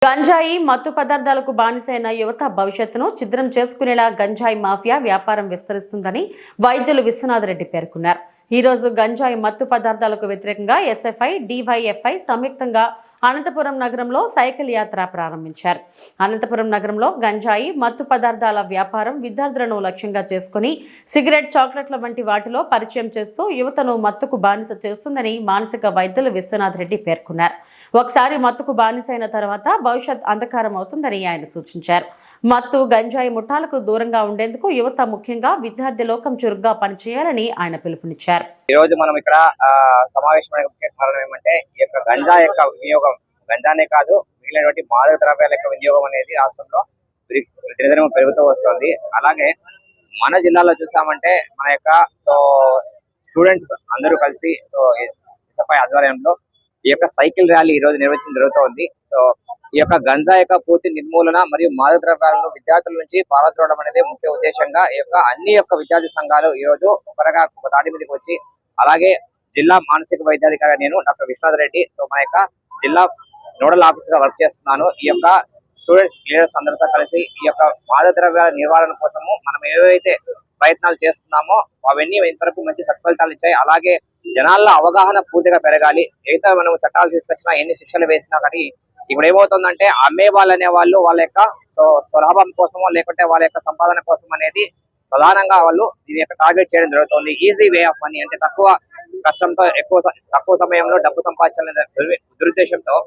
గంజాయి మత్తు పదార్థాలకు బానిసైన యువత భవిష్యత్తును ఛిద్రం చేసుకునేలా గంజాయి మాఫియా వ్యాపారం విస్తరిస్తుందని వైద్యులు విశ్వనాథరెడ్డి పేర్కొన్నారు. ఈ రోజు గంజాయి మత్తు పదార్థాలకు వ్యతిరేకంగా ఎస్ఎఫ్ఐ, డివైఎఫ్ఐ సంయుక్తంగా అనంతపురం నగరంలో సైకిల్ యాత్ర ప్రారంభించారు. అనంతపురం నగరంలో గంజాయి మత్తు పదార్థాల వ్యాపారం విద్యార్థులను లక్ష్యంగా చేసుకుని సిగరెట్, చాక్లెట్ల వంటి వాటిలో పరిచయం చేస్తూ యువతను మత్తుకు బానిస చేస్తుందని మానసిక వైద్యులు విశ్వనాథరెడ్డి పేర్కొన్నారు. ఒకసారి మత్తుకు బానిసైన తర్వాత భవిష్యత్ అంధకారం అవుతుందని ఆయన సూచించారు. మత్తు, గంజాయి ముఠాలకు దూరంగా ఉండేందుకు యువత, ముఖ్యంగా విద్యార్థి లోకం చురుగ్గా పనిచేయాలని ఆయన పిలుపునిచ్చారు. ఈ రోజు మనం ఇక్కడ సమావేశమైన ముఖ్య కారణం ఏమంటే ఈ యొక్క గంజా యొక్క వినియోగం, గంజానే కాదు మిగిలినటువంటి మాదక ద్రవ్యాల యొక్క వినియోగం అనేది రాష్ట్రంలో దినదినం పెరుగుతూ వస్తుంది. అలాగే మన జిల్లాలో చూసామంటే మన యొక్క స్టూడెంట్స్ అందరూ కలిసి ఎస్ఎఫ్ఐ ఆధ్వర్యంలో ఈ యొక్క సైకిల్ ర్యాలీ ఈ రోజు నిర్వహించడం జరుగుతోంది. ఈ యొక్క గంజా యొక్క పూర్తి నిర్మూలన మరియు మాదక ద్రవ్యాలను విద్యార్థుల నుంచి పారద్రోవడం అనేది ముఖ్య ఉద్దేశంగా ఈ యొక్క అన్ని విద్యార్థి సంఘాలు ఈ రోజు ఒక తాటి మీదకి వచ్చి, అలాగే జిల్లా మానసిక వైద్యాధికారి నేను డాక్టర్ విశ్వనాథరెడ్డి మన యొక్క జిల్లా నోడల్ ఆఫీసర్ గా వర్క్ చేస్తున్నాను. ఈ యొక్క స్టూడెంట్స్, లీడర్స్ అందరితో కలిసి ఈ యొక్క మాదక ద్రవ్యాల నివారణ కోసము మనం ఏవైతే ప్రయత్నాలు చేస్తున్నామో అవన్నీ ఇంతవరకు మంచి సత్ఫలితాలు ఇచ్చాయి. అలాగే జనాల్లో అవగాహన పూర్తిగా పెరగాలి. ఏదైతే మనం చట్టాలు తీసుకొచ్చినా, ఎన్ని శిక్షలు వేసినా కానీ ఇప్పుడు ఏమవుతుందంటే అమ్మే వాళ్ళు అనే వాళ్ళు వాళ్ళ యొక్క స్వలాభం కోసమో లేకుంటే వాళ్ళ యొక్క సంపాదన కోసం అనేది ప్రధానంగా వాళ్ళు దీని యొక్క టార్గెట్ చేయడం జరుగుతుంది. ఈజీ వే ఆఫ్ మనీ అంటే తక్కువ కష్టంతో తక్కువ సమయంలో డబ్బు సంపాదించాలనే దురుద్దేశంతో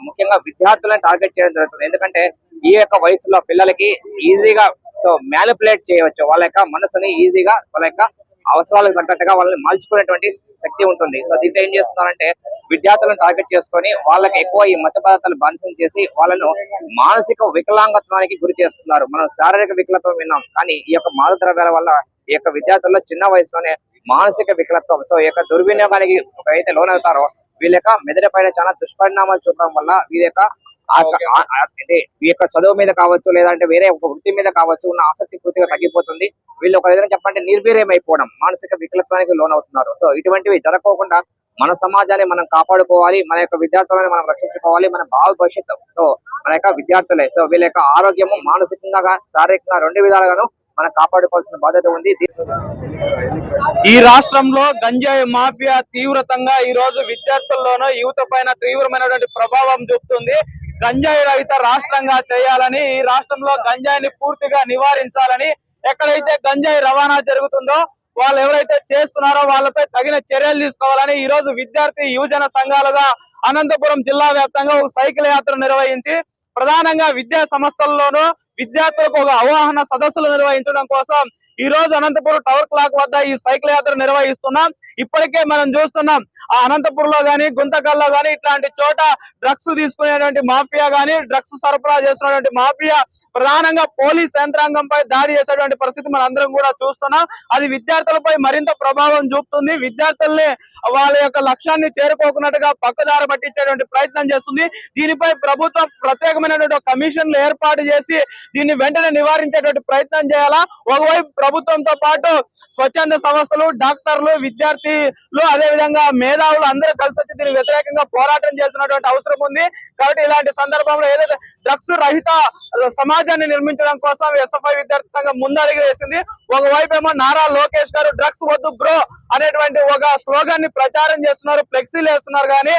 ముఖ్యంగా విద్యార్థులను టార్గెట్ చేయడం జరుగుతుంది. ఎందుకంటే ఈ యొక్క వయసులో పిల్లలకి ఈజీగా మ్యానిపులేట్ చేయవచ్చు. వాళ్ళ యొక్క మనసుని ఈజీగా వాళ్ళ యొక్క అవసరాలకు తగ్గట్టుగా వాళ్ళని మలుచుకునేటువంటి శక్తి ఉంటుంది. దీంతో ఏం చేస్తున్నారంటే విద్యార్థులను టార్గెట్ చేసుకొని వాళ్ళకి ఎక్కువ ఈ మత్తు పదార్థాలు బానిసం చేసి వాళ్ళను మానసిక వికలాంగత్వానికి గురి చేస్తున్నారు. మనం శారీరక వికలత్వం విన్నాం, కానీ ఈ యొక్క మాదక ద్రవ్యాల వల్ల ఈ యొక్క విద్యార్థుల్లో చిన్న వయసులోనే మానసిక వికలత్వం ఈ యొక్క దుర్వినియోగానికి అయితే లోనవుతారో వీళ్ళ యొక్క మెదడు పైన చాలా దుష్పరిణామాలు చూపడం వల్ల వీళ్ళ యొక్క ఈ యొక్క చదువు మీద కావచ్చు, లేదంటే వేరే ఒక వృత్తి మీద కావచ్చు ఉన్న ఆసక్తి పూర్తిగా తగ్గిపోతుంది. వీళ్ళు ఒక విధంగా చెప్పంటే నిర్వీర్యం అయిపోవడం, మానసిక వికలత్వానికి లోనవుతున్నారు. ఇటువంటివి జరగకోకుండా మన సమాజాన్ని మనం కాపాడుకోవాలి, మన యొక్క విద్యార్థులను మనం రక్షించుకోవాలి. మన భవిష్యత్తు మన యొక్క విద్యార్థులే. వీళ్ళ యొక్క ఆరోగ్యము మానసికంగా, శారీరకంగా రెండు విధాలుగాను మనం కాపాడుకోవాల్సిన బాధ్యత ఉంది. ఈ రాష్ట్రంలో గంజాయి మాఫియా తీవ్రతంగా ఈ రోజు విద్యార్థుల్లోనూ యువత పైన తీవ్రమైనటువంటి ప్రభావం చూపుతుంది. గంజాయి రహిత రాష్ట్రంగా చేయాలని, ఈ రాష్ట్రంలో గంజాయిని పూర్తిగా నివారించాలని, ఎక్కడైతే గంజాయి రవాణా జరుగుతుందో వాళ్ళు ఎవరైతే చేస్తున్నారో వాళ్ళపై తగిన చర్యలు తీసుకోవాలని ఈ రోజు విద్యార్థి యువజన సంఘాలుగా అనంతపురం జిల్లా వ్యాప్తంగా ఒక సైకిల్ యాత్ర నిర్వహించి ప్రధానంగా విద్యా సంస్థల్లోనూ విద్యార్థులకు ఒక అవగాహన సదస్సులు నిర్వహించడం కోసం ఈ రోజు అనంతపురం టవర్ క్లాక్ వద్ద ఈ సైకిల్ యాత్ర నిర్వహిస్తున్నాం. ఇప్పటికే మనం చూస్తున్నాం ఆ అనంతపురంలో గానీ, గుంతకల్లో గానీ ఇట్లాంటి చోట డ్రగ్స్ తీసుకునేటువంటి మాఫియా గానీ, డ్రగ్స్ సరఫరా చేస్తున్నటువంటి మాఫియా ప్రధానంగా పోలీస్ యంత్రాంగంపై దాడి చేసేటువంటి పరిస్థితి మనం అందరం కూడా చూస్తున్నాం. అది విద్యార్థులపై మరింత ప్రభావం చూపుతుంది. విద్యార్థుల్ని వాళ్ళ యొక్క లక్ష్యాన్ని చేరుకోకున్నట్టుగా పక్కదారి పట్టించేటువంటి ప్రయత్నం చేస్తుంది. దీనిపై ప్రభుత్వం ప్రత్యేకమైనటువంటి కమిషన్లు ఏర్పాటు చేసి దీన్ని వెంటనే నివారించేటువంటి ప్రయత్నం చేయాలా. ఒకవైపు ప్రభుత్వంతో పాటు స్వచ్ఛంద సంస్థలు, డాక్టర్లు, విద్యార్థులు, అదే విధంగా మేధావులు అందరూ కలిసి వచ్చి దీనికి వ్యతిరేకంగా పోరాటం చేస్తున్నటువంటి అవసరం ఉంది. కాబట్టి ఇలాంటి సందర్భంలో ఏదైతే డ్రగ్స్ రహిత సమాజాన్ని నిర్మించడం కోసం ఎస్ఎఫ్ఐ విద్యార్థి సంఘం ముందడుగు వేసింది. ఒకవైపు ఏమో నారా లోకేష్ గారు డ్రగ్స్ వద్దు బ్రో అనేటువంటి ఒక స్లోగన్ ని ప్రచారం చేస్తున్నారు, ఫ్లెక్సీలు వేస్తున్నారు. కానీ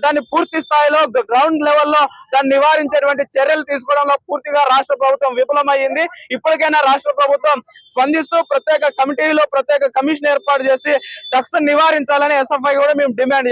దాన్ని పూర్తి స్థాయిలో గ్రౌండ్ లెవెల్లో దాన్ని నివారించేటువంటి చర్యలు తీసుకోవడంలో పూర్తిగా రాష్ట్ర ప్రభుత్వం విఫలమైంది. ఇప్పటికైనా రాష్ట్ర ప్రభుత్వం స్పందిస్తూ ప్రత్యేక కమిటీలో ప్రత్యేక కమిషన్ ఏర్పాటు చేసి డ్రగ్స్ నివారించాలని ఎస్ఎఫ్ఐ కూడా మేము డిమాండ్